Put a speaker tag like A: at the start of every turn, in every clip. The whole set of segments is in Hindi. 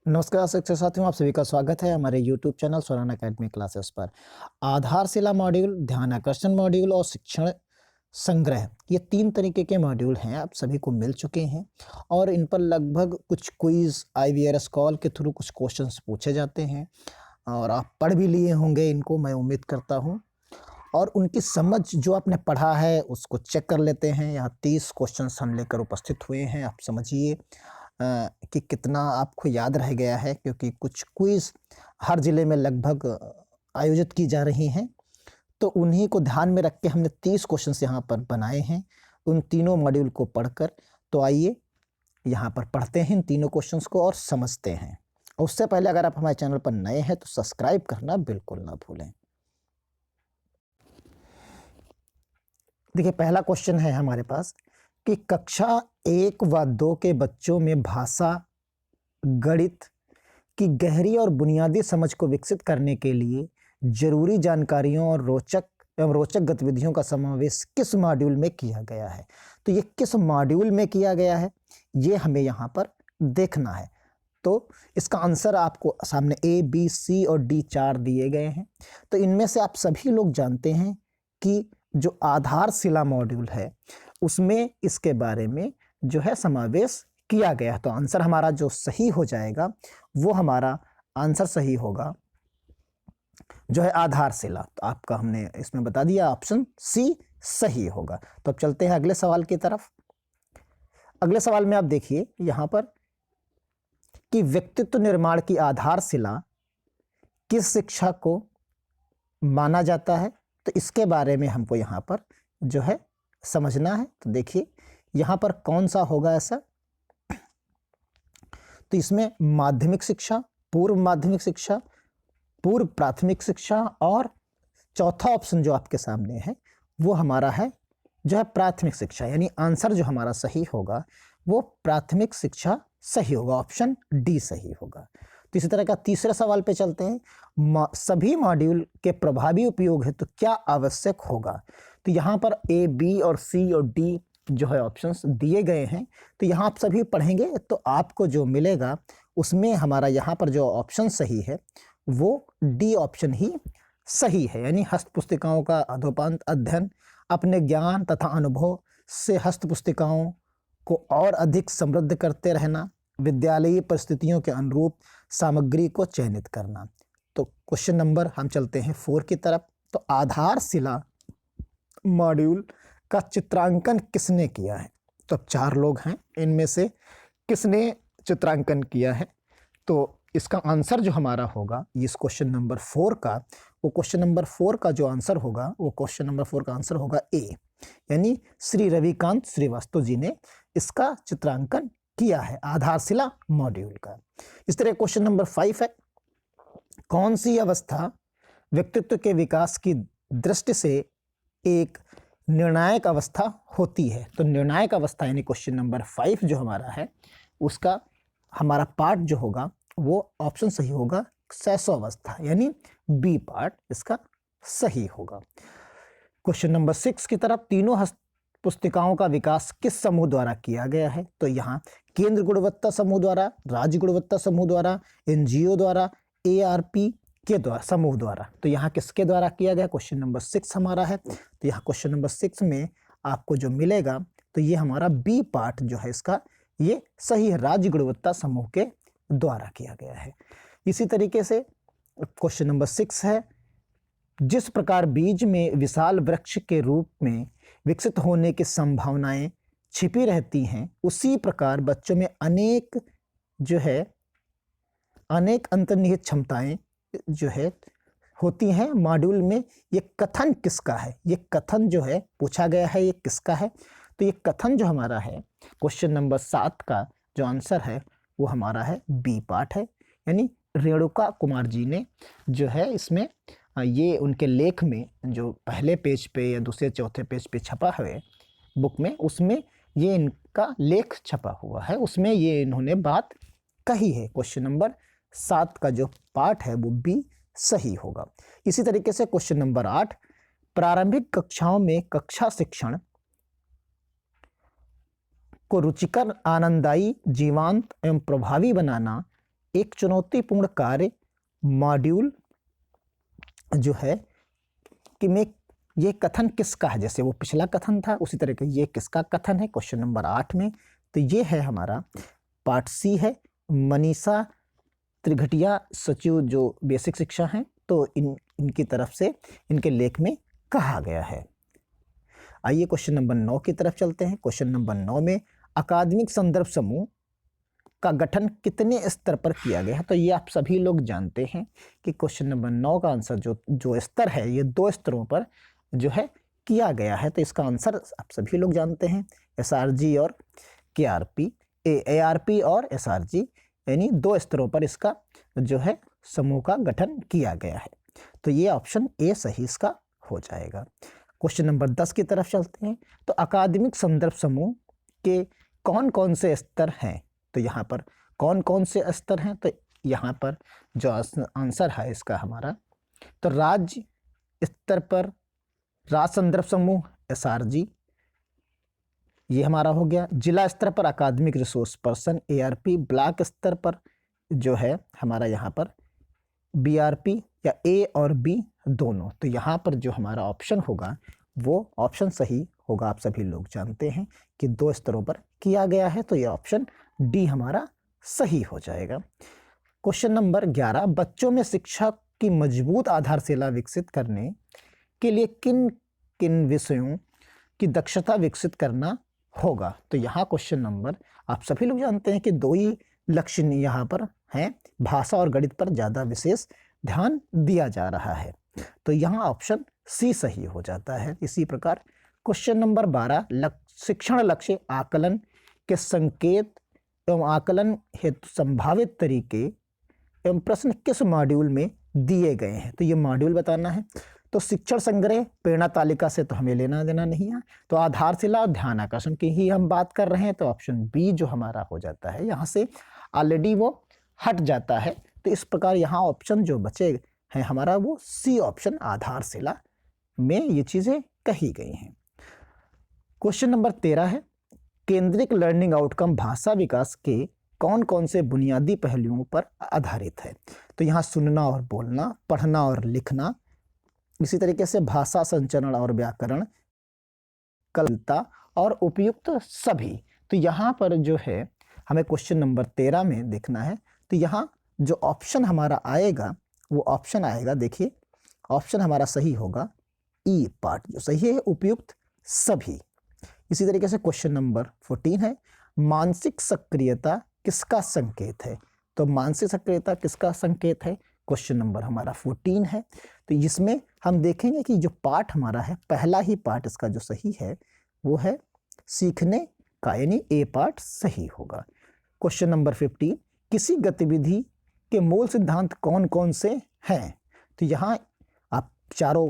A: नमस्कार शिक्षक साथियों, आप सभी का स्वागत है हमारे YouTube चैनल स्वरान एकेडमी क्लासेस पर। आधारशिला मॉड्यूल, ध्यान आकर्षण मॉड्यूल और शिक्षण संग्रह, ये 3 तरीके के मॉड्यूल हैं, आप सभी को मिल चुके हैं और इन पर लगभग कुछ क्विज़ IVRS कॉल के थ्रू कुछ क्वेश्चंस पूछे जाते हैं और आप पढ़ भी लिए होंगे इनको, मैं उम्मीद करता हूँ। और उनकी समझ जो आपने पढ़ा है उसको चेक कर लेते हैं। यहाँ 30 क्वेश्चंस हम लेकर उपस्थित हुए हैं, आप समझिए कि कितना आपको याद रह गया है, क्योंकि कुछ क्विज़ हर ज़िले में लगभग आयोजित की जा रही हैं। तो उन्हीं को ध्यान में रख के हमने 30 क्वेश्चंस यहाँ पर बनाए हैं, उन तीनों मॉड्यूल को पढ़कर। तो आइए यहाँ पर पढ़ते हैं इन तीनों क्वेश्चंस को और समझते हैं। उससे पहले अगर आप हमारे चैनल पर नए हैं तो सब्सक्राइब करना बिल्कुल ना भूलें। देखिए, पहला क्वेश्चन है हमारे पास कि कक्षा 1 व 2 के बच्चों में भाषा, गणित की गहरी और बुनियादी समझ को विकसित करने के लिए जरूरी जानकारियों और रोचक गतिविधियों का समावेश किस मॉड्यूल में किया गया है। तो ये किस मॉड्यूल में किया गया है, ये हमें यहाँ पर देखना है। तो इसका आंसर आपको सामने A, B, C और D 4 दिए गए हैं। तो इनमें से आप सभी लोग जानते हैं कि जो आधारशिला मॉड्यूल है उसमें इसके बारे में जो है समावेश किया गया है। तो आंसर हमारा जो सही हो जाएगा वो हमारा आंसर सही होगा जो है आधारशिला। तो आपका हमने इसमें बता दिया, ऑप्शन C सही होगा। तो अब चलते हैं अगले सवाल की तरफ। अगले सवाल में आप देखिए यहाँ पर कि व्यक्तित्व निर्माण की आधारशिला किस शिक्षा को माना जाता है। तो इसके बारे में हमको यहाँ पर जो है समझना है। तो देखिए यहाँ पर कौन सा होगा ऐसा। तो इसमें माध्यमिक शिक्षा, पूर्व माध्यमिक शिक्षा, पूर्व प्राथमिक शिक्षा और चौथा ऑप्शन जो आपके सामने है वो हमारा है जो है प्राथमिक शिक्षा, यानी आंसर जो हमारा सही होगा वो प्राथमिक शिक्षा सही होगा, ऑप्शन D सही होगा। तो इसी तरह का तीसरे सवाल पे चलते हैं। सभी मॉड्यूल के प्रभावी उपयोग है तो क्या आवश्यक होगा। तो यहाँ पर A, B और C और D जो है ऑप्शंस दिए गए हैं। तो यहाँ आप सभी पढ़ेंगे तो आपको जो मिलेगा उसमें हमारा यहाँ पर जो ऑप्शन सही है वो D ऑप्शन ही सही है, यानी हस्त पुस्तिकाओं का अधोपांत अध्ययन, अपने ज्ञान तथा अनुभव से हस्त पुस्तिकाओं को और अधिक समृद्ध करते रहना, विद्यालयी परिस्थितियों के अनुरूप सामग्री को चयनित करना। तो क्वेश्चन नंबर हम चलते हैं 4 की तरफ। तो आधारशिला मॉड्यूल का चित्रांकन किसने किया है। तो अब 4 लोग हैं, इनमें से किसने चित्रांकन किया है। तो इसका आंसर जो हमारा होगा इस क्वेश्चन नंबर 4 का, वो क्वेश्चन नंबर 4 का जो आंसर होगा वो क्वेश्चन नंबर 4 का आंसर होगा A, यानी श्री रविकांत श्रीवास्तव जी ने इसका चित्रांकन किया है आधारशिला मॉड्यूल का। इस तरह क्वेश्चन नंबर 5 है, कौन सी अवस्था व्यक्तित्व के विकास की दृष्टि से एक निर्णायक अवस्था होती है। तो निर्णायक अवस्था यानी क्वेश्चन नंबर 5 जो हमारा है उसका हमारा पार्ट जो होगा वो ऑप्शन सही होगा शैशवावस्था, यानी B पार्ट इसका सही होगा। क्वेश्चन नंबर 6 की तरफ, तीनों हस्त पुस्तिकाओं का विकास किस समूह द्वारा किया गया है। तो यहाँ केंद्र गुणवत्ता समूह द्वारा, राज्य गुणवत्ता समूह द्वारा, NGO द्वारा, ARP के द्वारा, समूह द्वारा। तो यहाँ किसके द्वारा किया गया, क्वेश्चन नंबर 6 हमारा है। तो यहाँ क्वेश्चन नंबर 6 में आपको जो मिलेगा तो ये हमारा B पार्ट जो है इसका ये सही है, राज्य गुणवत्ता समूह के द्वारा किया गया है। इसी तरीके से क्वेश्चन नंबर 6 है, जिस प्रकार बीज में विशाल वृक्ष के रूप में विकसित होने की संभावनाएं छिपी रहती हैं उसी प्रकार बच्चों में अनेक अंतर्निहित क्षमताएं जो है होती हैं। मॉड्यूल में ये कथन किसका है, ये कथन जो है पूछा गया है ये किसका है। तो ये कथन जो हमारा है क्वेश्चन नंबर 7 का जो आंसर है वो हमारा है B पार्ट है, यानी रेणुका कुमार जी ने जो है इसमें ये उनके लेख में जो पहले पेज पे या दूसरे चौथे पेज पे छपा है बुक में, उसमें ये इनका लेख छपा हुआ है, उसमें ये इन्होंने बात कही है। क्वेश्चन नंबर 7 का जो पार्ट है वो B सही होगा। इसी तरीके से क्वेश्चन नंबर 8, प्रारंभिक कक्षाओं में कक्षा शिक्षण को रुचिकर, आनंददायी, जीवंत एवं प्रभावी बनाना एक चुनौतीपूर्ण कार्य मॉड्यूल जो है कि मैं ये कथन किसका है, जैसे वो पिछला कथन था उसी तरह का ये किसका कथन है क्वेश्चन नंबर 8 में। तो ये है हमारा पार्ट सी है। मनीषा त्रिघटिया सचिव जो बेसिक शिक्षा हैं, तो इनकी तरफ से इनके लेख में कहा गया है। आइए क्वेश्चन नंबर 9 की तरफ चलते हैं। क्वेश्चन नंबर 9 में अकादमिक संदर्भ समूह का गठन कितने स्तर पर किया गया है। तो ये आप सभी लोग जानते हैं कि क्वेश्चन नंबर 9 का आंसर जो स्तर है ये 2 स्तरों पर जो है किया गया है। तो इसका आंसर आप सभी लोग जानते हैं, SRG और KRP, ARP और SRG, यानी 2 स्तरों पर इसका जो है समूह का गठन किया गया है। तो ये ऑप्शन ए सही इसका हो जाएगा। क्वेश्चन नंबर 10 की तरफ चलते हैं। तो अकादमिक संदर्भ समूह के कौन कौन से स्तर हैं। तो यहाँ पर कौन कौन से स्तर हैं, तो यहाँ पर जो आंसर है इसका हमारा, तो राज्य स्तर पर राज्य संदर्भ समूह SRG, ये हमारा हो गया। जिला स्तर पर अकादमिक रिसोर्स पर्सन ARP, ब्लॉक स्तर पर जो है हमारा यहाँ पर BRP या A और B दोनों। तो यहाँ पर जो हमारा ऑप्शन होगा वो ऑप्शन सही होगा। आप सभी लोग जानते हैं कि 2 स्तरों पर किया गया है, तो ये ऑप्शन डी हमारा सही हो जाएगा। क्वेश्चन नंबर 11, बच्चों में शिक्षा की मजबूत आधारशिला विकसित करने के लिए किन किन विषयों की दक्षता विकसित करना होगा। तो यहाँ क्वेश्चन नंबर आप सभी लोग जानते हैं कि 2 ही लक्ष्य यहाँ पर हैं, भाषा और गणित पर ज़्यादा विशेष ध्यान दिया जा रहा है। तो यहाँ ऑप्शन सी सही हो जाता है। इसी प्रकार क्वेश्चन नंबर 12, शिक्षण लक्ष्य आकलन के संकेत एवं आकलन हेतु संभावित तरीके एवं प्रश्न किस मॉड्यूल में दिए गए हैं। तो ये मॉड्यूल बताना है। तो शिक्षण संग्रह प्रेरणा तालिका से तो हमें लेना देना नहीं है, तो आधारशिला और ध्यान आकर्षण की ही हम बात कर रहे हैं। तो ऑप्शन बी जो हमारा हो जाता है, यहाँ से ऑलरेडी वो हट जाता है। तो इस प्रकार यहाँ ऑप्शन जो बचे हैं हमारा वो सी ऑप्शन आधारशिला में ये चीज़ें कही गई हैं। क्वेश्चन नंबर 13 है, केंद्रित लर्निंग आउटकम भाषा विकास के कौन कौन से बुनियादी पहलुओं पर आधारित है। तो यहाँ सुनना और बोलना, पढ़ना और लिखना, इसी तरीके से भाषा संचरण और व्याकरण, कलता और उपयुक्त सभी। तो यहाँ पर जो है हमें क्वेश्चन नंबर 13 में देखना है। तो यहाँ जो ऑप्शन हमारा आएगा वो ऑप्शन आएगा, देखिए ऑप्शन हमारा सही होगा ई पार्ट जो सही है, उपयुक्त सभी। इसी तरीके से क्वेश्चन नंबर 14 है, मानसिक सक्रियता किसका संकेत है। तो मानसिक सक्रियता किसका संकेत है, क्वेश्चन नंबर हमारा 14 है। तो इसमें हम देखेंगे कि जो पार्ट हमारा है, पहला ही पार्ट इसका जो सही है वो है सीखने का, यानी ए पार्ट सही होगा। क्वेश्चन नंबर 15, किसी गतिविधि के मूल सिद्धांत कौन कौन से हैं। तो यहाँ आप चारों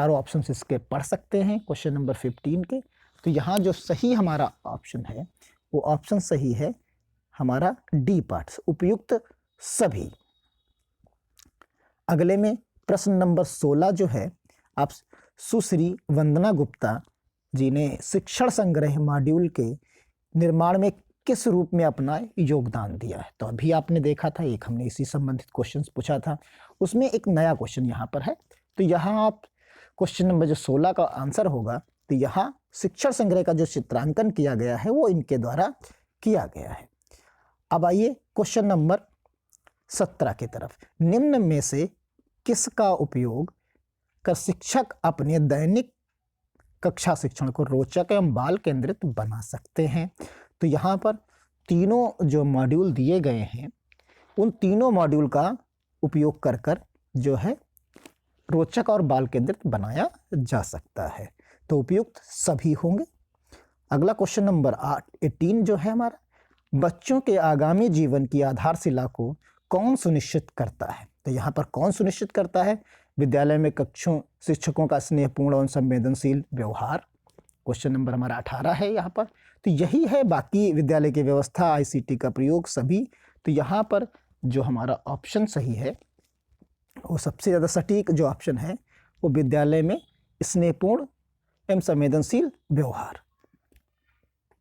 A: ऑप्शंस इसके पढ़ सकते हैं क्वेश्चन नंबर 15 के। तो यहाँ जो सही हमारा ऑप्शन है वो ऑप्शन सही है हमारा डी पार्ट, उपयुक्त सभी। अगले में प्रश्न नंबर 16 जो है, आप सुश्री वंदना गुप्ता जी ने शिक्षण संग्रह मॉड्यूल के निर्माण में किस रूप में अपना योगदान दिया है। तो अभी आपने देखा था, एक हमने इसी संबंधित क्वेश्चन पूछा था, उसमें एक नया क्वेश्चन यहाँ पर है। तो यहाँ आप क्वेश्चन नंबर जो 16 का आंसर होगा, तो यहाँ शिक्षण संग्रह का जो चित्रांकन किया गया है वो इनके द्वारा किया गया है। अब आइए क्वेश्चन नंबर 17 की तरफ, निम्न में से किसका उपयोग कर शिक्षक अपने दैनिक कक्षा शिक्षण को रोचक एवं बाल केंद्रित बना सकते हैं। तो यहाँ पर तीनों जो मॉड्यूल दिए गए हैं उन तीनों मॉड्यूल का उपयोग कर कर जो है रोचक और बाल केंद्रित बनाया जा सकता है। तो उपयुक्त सभी होंगे। अगला क्वेश्चन नंबर 18 जो है हमारा, बच्चों के आगामी जीवन की आधारशिला को कौन सुनिश्चित करता है। तो यहाँ पर कौन सुनिश्चित करता है, विद्यालय में कक्षों शिक्षकों का स्नेहपूर्ण और संवेदनशील व्यवहार, क्वेश्चन नंबर हमारा 18 है यहाँ पर। तो यही है बाकी विद्यालय की व्यवस्था, ICT का प्रयोग सभी। तो यहाँ पर जो हमारा ऑप्शन सही है वो सबसे ज़्यादा सटीक जो ऑप्शन है वो विद्यालय में स्नेहपूर्ण एवं संवेदनशील व्यवहार।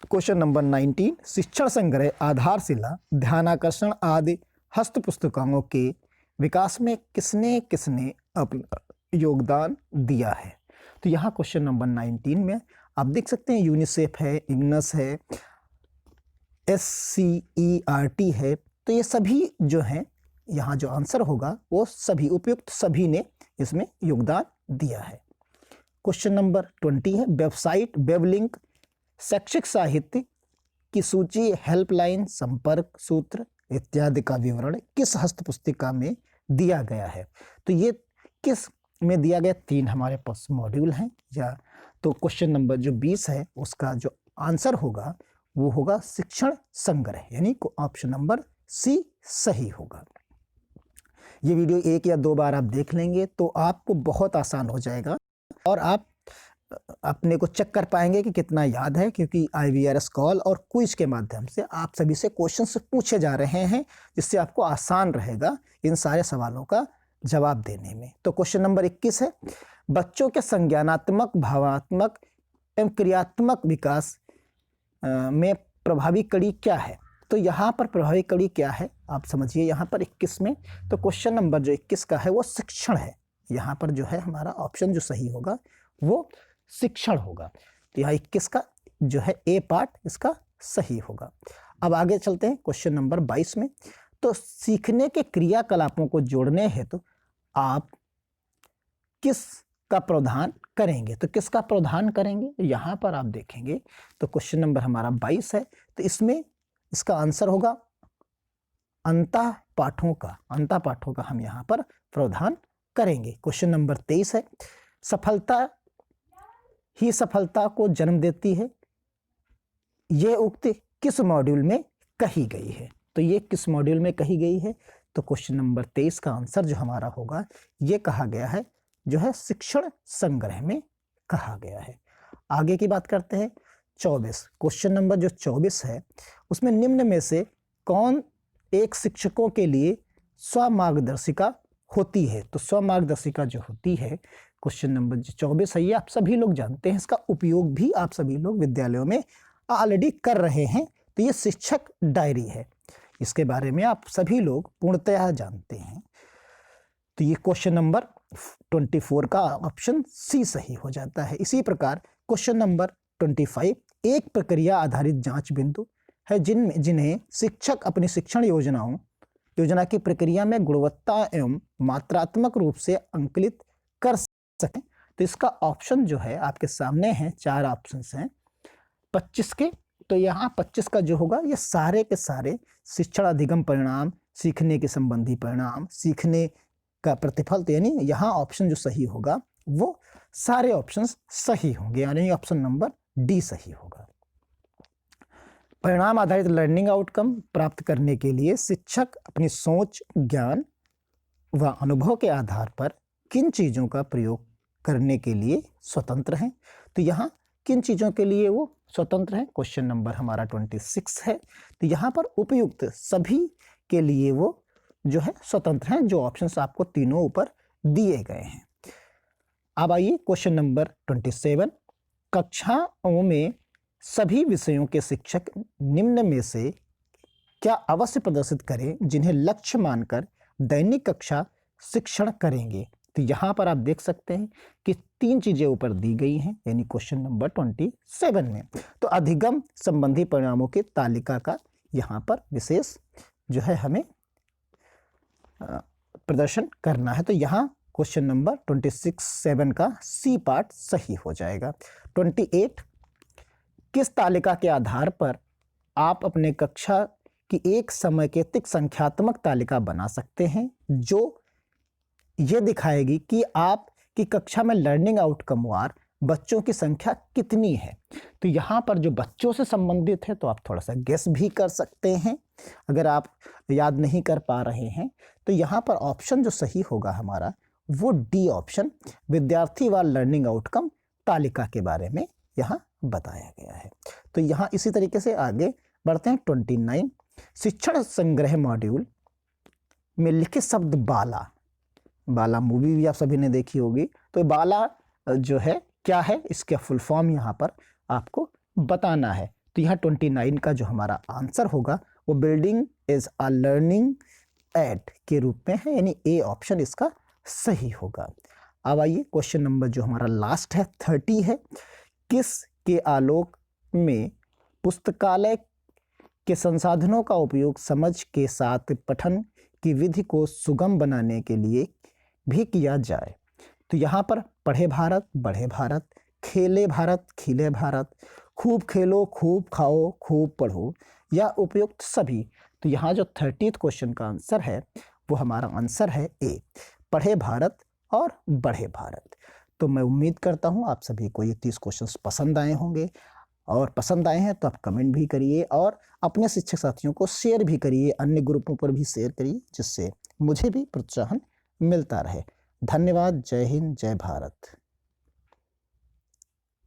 A: क्वेश्चन नंबर 19, शिक्षण संग्रह आधारशिला ध्यानाकर्षण आदि हस्त पुस्तकांगों के विकास में किसने किसने अपना योगदान दिया है। तो यहाँ क्वेश्चन नंबर 19 में आप देख सकते हैं यूनिसेफ है, इग्नस है, SCERT है। तो ये सभी जो हैं, यहाँ जो आंसर होगा वो सभी उपयुक्त सभी ने इसमें योगदान दिया है। क्वेश्चन नंबर 20 है वेबसाइट, वेब लिंक, शैक्षिक साहित्य की सूची, हेल्पलाइन, संपर्क सूत्र इत्यादि का विवरण किस हस्त पुस्तिका में दिया गया है। तो ये किस में दिया गया, 3 हमारे पास मॉड्यूल हैं। या तो क्वेश्चन नंबर जो 20 है उसका जो आंसर होगा वो होगा शिक्षण संग्रह, यानी ऑप्शन नंबर C सही होगा। ये वीडियो 1 या 2 बार आप देख लेंगे तो आपको बहुत आसान हो जाएगा और आप अपने को चेक कर पाएंगे कि कितना याद है, क्योंकि IVRS कॉल और क्विज के माध्यम से आप सभी से क्वेश्चंस पूछे जा रहे हैं, जिससे आपको आसान रहेगा इन सारे सवालों का जवाब देने में। तो क्वेश्चन नंबर 21 है बच्चों के संज्ञानात्मक, भावनात्मक एवं क्रियात्मक विकास में प्रभावी कड़ी क्या है। तो यहाँ पर प्रभावी कड़ी क्या है आप समझिए। यहाँ पर 21 में तो क्वेश्चन नंबर जो 21 का है वो शिक्षण है। यहाँ पर जो है हमारा ऑप्शन जो सही होगा वो शिक्षण होगा। तो यहाँ 21 का जो है A पार्ट इसका सही होगा। अब आगे चलते हैं क्वेश्चन नंबर 22 में। तो सीखने के क्रियाकलापों को जोड़ने हेतु तो आप किस का प्रावधान करेंगे। तो किसका प्रावधान करेंगे, यहाँ पर आप देखेंगे तो क्वेश्चन नंबर हमारा 22 है। तो इसमें इसका आंसर होगा अंतः पाठों का, अंतः पाठों का हम यहाँ पर प्रावधान करेंगे। क्वेश्चन नंबर 23 है सफलता ही सफलता को जन्म देती है, ये उक्ति किस मॉड्यूल में कही गई है। तो ये किस मॉड्यूल में कही गई है। तो क्वेश्चन नंबर 23 का आंसर जो हमारा होगा ये कहा गया है जो है शिक्षण संग्रह में कहा गया है। आगे की बात करते हैं 24। क्वेश्चन नंबर जो 24 है उसमें निम्न में से कौन एक शिक्षकों के लिए स्वमार्गदर्शिका होती है। तो स्वमार्गदर्शिका जो होती है क्वेश्चन नंबर जो 24 है ये आप सभी लोग जानते हैं, इसका उपयोग भी आप सभी लोग विद्यालयों में ऑलरेडी कर रहे हैं। तो ये शिक्षक डायरी है, इसके बारे में आप सभी लोग पूर्णतः जानते हैं। तो ये क्वेश्चन नंबर 24 का ऑप्शन C सही हो जाता है। इसी प्रकार क्वेश्चन नंबर 25 एक प्रक्रिया आधारित जांच बिंदु है जिन्हें शिक्षक अपनी शिक्षण योजना की प्रक्रिया में गुणवत्ता एवं मात्रात्मक रूप से अंकलित कर सकें। तो इसका ऑप्शन जो है आपके सामने है, 4 ऑप्शंस हैं 25 के। तो यहाँ 25 का जो होगा ये सारे के सारे शिक्षण अधिगम परिणाम, सीखने के संबंधी परिणाम, सीखने का प्रतिफल, तो यानी यहाँ ऑप्शन जो सही होगा वो सारे ऑप्शंस सही होंगे, यानी ऑप्शन नंबर D सही होगा। परिणाम आधारित लर्निंग आउटकम प्राप्त करने के लिए शिक्षक अपनी सोच, ज्ञान व अनुभव के आधार पर किन चीज़ों का प्रयोग करने के लिए स्वतंत्र हैं। तो यहाँ किन चीज़ों के लिए वो स्वतंत्र हैं, क्वेश्चन नंबर हमारा 26 है। तो यहाँ पर उपयुक्त सभी के लिए वो जो है स्वतंत्र हैं, जो ऑप्शंस आपको तीनों ऊपर दिए गए हैं। अब आइए क्वेश्चन नंबर 27। कक्षाओं में सभी विषयों के शिक्षक निम्न में से क्या अवश्य प्रदर्शित करें जिन्हें लक्ष्य मानकर दैनिक कक्षा शिक्षण करेंगे। तो यहाँ पर आप देख सकते हैं कि 3 चीजें ऊपर दी गई हैं, यानी क्वेश्चन नंबर 27 में। तो अधिगम संबंधी परिणामों की तालिका का यहाँ पर विशेष जो है हमें प्रदर्शन करना है। तो यहाँ क्वेश्चन नंबर 26-7 का C पार्ट सही हो जाएगा। 28 किस तालिका के आधार पर आप अपने कक्षा की एक समयकेतिक संख्यात्मक तालिका बना सकते हैं जो ये दिखाएगी कि आपकी कक्षा में लर्निंग आउटकम वार बच्चों की संख्या कितनी है। तो यहाँ पर जो बच्चों से संबंधित है तो आप थोड़ा सा गेस भी कर सकते हैं अगर आप याद नहीं कर पा रहे हैं। तो यहाँ पर ऑप्शन जो सही होगा हमारा वो D ऑप्शन, विद्यार्थी वार लर्निंग आउटकम तालिका के बारे में यहाँ बताया गया है। तो यहाँ इसी तरीके से आगे बढ़ते हैं। 29 शिक्षण संग्रह मॉड्यूल में लिखे शब्द बाला, बाला मूवी भी आप सभी ने देखी होगी। तो बाला जो है क्या है, इसका फुल फॉर्म यहाँ पर आपको बताना है। तो यहाँ 29 का जो हमारा आंसर होगा वो building is a learning add के रूप में है, यानी ए ऑप्शन इसका सही होगा। अब आइए क्वेश्चन नंबर जो हमारा लास्ट है 30 है, किस के आलोक में पुस्तकालय के संसाधनों का उपयोग समझ के साथ पठन की विधि को सुगम बनाने के लिए भी किया जाए। तो यहाँ पर पढ़े भारत, बढ़े भारत, खेले भारत, खिले भारत, खूब खेलो, खूब खाओ, खूब पढ़ो या उपयुक्त सभी। तो यहाँ जो 30th क्वेश्चन का आंसर है वो हमारा आंसर है ए, पढ़े भारत और बढ़े भारत। तो मैं उम्मीद करता हूँ आप सभी को ये 30 क्वेश्चंस पसंद आए होंगे, और पसंद आए हैं तो आप कमेंट भी करिए और अपने शिक्षक साथियों को शेयर भी करिए, अन्य ग्रुपों पर भी शेयर करिए, जिससे मुझे भी प्रोत्साहन मिलता रहे। धन्यवाद। जय हिंद, जय भारत।